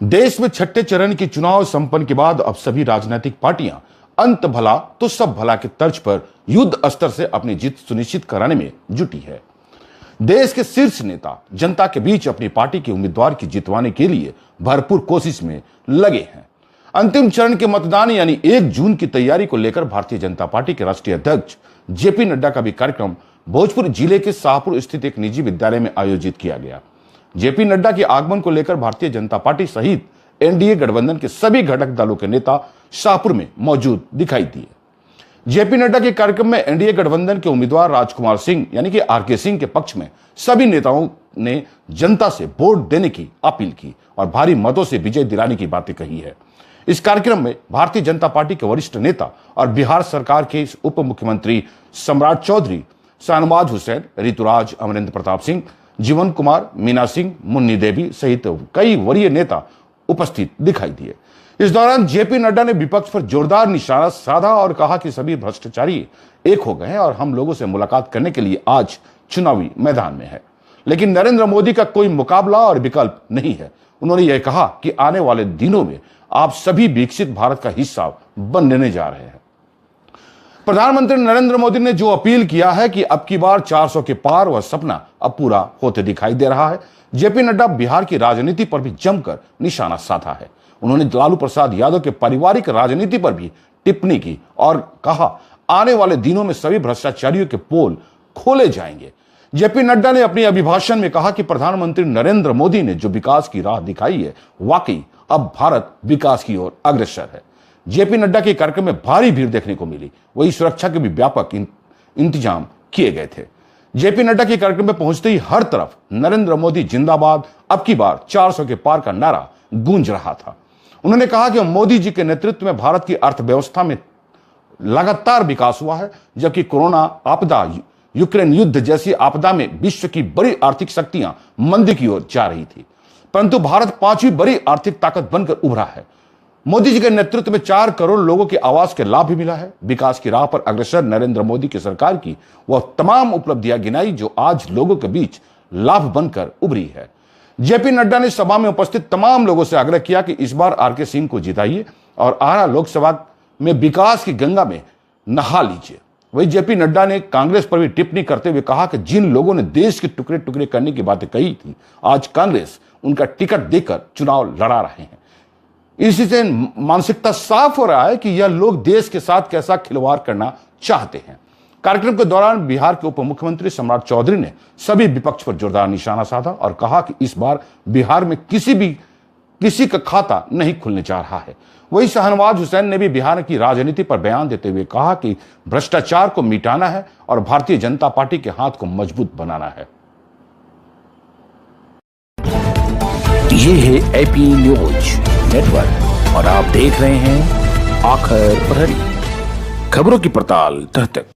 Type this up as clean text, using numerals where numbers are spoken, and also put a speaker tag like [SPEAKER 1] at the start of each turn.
[SPEAKER 1] देश में छठे चरण के चुनाव संपन्न के बाद अब सभी राजनीतिक पार्टियां अंत भला तो सब भला के तर्ज पर युद्ध स्तर से अपनी जीत सुनिश्चित कराने में जुटी है। देश के शीर्ष नेता जनता के बीच अपनी पार्टी के उम्मीदवार की जितवाने के लिए भरपूर कोशिश में लगे हैं। अंतिम चरण के मतदान यानी 1 जून की तैयारी को लेकर भारतीय जनता पार्टी के राष्ट्रीय अध्यक्ष जेपी नड्डा का भी कार्यक्रम भोजपुर जिले के शाहपुर स्थित एक निजी विद्यालय में आयोजित किया गया। जेपी नड्डा के आगमन को लेकर भारतीय जनता पार्टी सहित एनडीए गठबंधन के सभी घटक दलों के नेता शाहपुर में मौजूद दिखाई दिए। जेपी नड्डा के कार्यक्रम में एनडीए गठबंधन के उम्मीदवार राजकुमार सिंह यानी कि आरके सिंह के पक्ष में सभी नेताओं ने जनता से वोट देने की अपील की और भारी मतों से विजय दिलाने की बातें कही है। इस कार्यक्रम में भारतीय जनता पार्टी के वरिष्ठ नेता और बिहार सरकार के उप मुख्यमंत्री सम्राट चौधरी, शाहनवाज हुसैन, ऋतुराज, अमरेंद्र प्रताप सिंह, जीवन कुमार, मीना सिंह, मुन्नी देवी सहित कई वरीय नेता उपस्थित दिखाई दिए। इस दौरान जेपी नड्डा ने विपक्ष पर जोरदार निशाना साधा और कहा कि सभी भ्रष्टाचारी एक हो गए हैं और हम लोगों से मुलाकात करने के लिए आज चुनावी मैदान में है, लेकिन नरेंद्र मोदी का कोई मुकाबला और विकल्प नहीं है। उन्होंने यह कहा कि आने वाले दिनों में आप सभी विकसित भारत का हिस्सा बनने जा रहे हैं। प्रधानमंत्री नरेंद्र मोदी ने जो अपील किया है कि अब की बार 400 के पार वह सपना अब पूरा होते दिखाई दे रहा है। जेपी नड्डा बिहार की राजनीति पर भी जमकर निशाना साधा है। उन्होंने लालू प्रसाद यादव के पारिवारिक राजनीति पर भी टिप्पणी की और कहा आने वाले दिनों में सभी भ्रष्टाचारियों के पोल खोले जाएंगे। जेपी नड्डा ने अपने अभिभाषण में कहा कि प्रधानमंत्री नरेंद्र मोदी ने जो विकास की राह दिखाई है, वाकई अब भारत विकास की ओर अग्रसर है। जेपी नड्डा के कार्यक्रम में भारी भीड़ देखने को मिली, वही सुरक्षा के भी व्यापक इंतजाम किए गए थे। जेपी नड्डा के कार्यक्रम में पहुंचते ही हर तरफ नरेंद्र मोदी जिंदाबाद, अब की बार 400 के पार का नारा गूंज रहा था। उन्होंने कहा कि मोदी जी के नेतृत्व में भारत की अर्थव्यवस्था में लगातार विकास हुआ है, जबकि कोरोना आपदा, यूक्रेन युद्ध जैसी आपदा में विश्व की बड़ी आर्थिक शक्तियां मंदी की ओर जा रही थी, परंतु भारत 5वीं बड़ी आर्थिक ताकत बनकर उभरा है। मोदी जी के नेतृत्व में 4 करोड़ लोगों के आवास के लाभ भी मिला है। विकास की राह पर अग्रसर नरेंद्र मोदी की सरकार की वह तमाम उपलब्धियां गिनाई जो आज लोगों के बीच लाभ बनकर उभरी है। जेपी नड्डा ने सभा में उपस्थित तमाम लोगों से आग्रह किया कि इस बार आरके सिंह को जिताइए और आरा लोकसभा में विकास की गंगा में नहा लीजिए। वही जेपी नड्डा ने कांग्रेस पर भी टिप्पणी करते हुए कहा कि जिन लोगों ने देश के टुकड़े टुकड़े करने की बातें कही थी, आज कांग्रेस उनका टिकट देकर चुनाव लड़ा रहे हैं। इसी से मानसिकता साफ हो रहा है कि यह लोग देश के साथ कैसा खिलवाड़ करना चाहते हैं। कार्यक्रम के दौरान बिहार के उप मुख्यमंत्री सम्राट चौधरी ने सभी विपक्ष पर जोरदार निशाना साधा और कहा कि इस बार बिहार में किसी का खाता नहीं खुलने जा रहा है। वही शाहनवाज हुसैन ने भी बिहार की राजनीति पर बयान देते हुए कहा कि भ्रष्टाचार को मिटाना है और भारतीय जनता पार्टी के हाथ को मजबूत बनाना है।
[SPEAKER 2] ये है एपी न्यूज नेटवर्क और आप देख रहे हैं आखिर प्रहरी, खबरों की पड़ताल तह तक।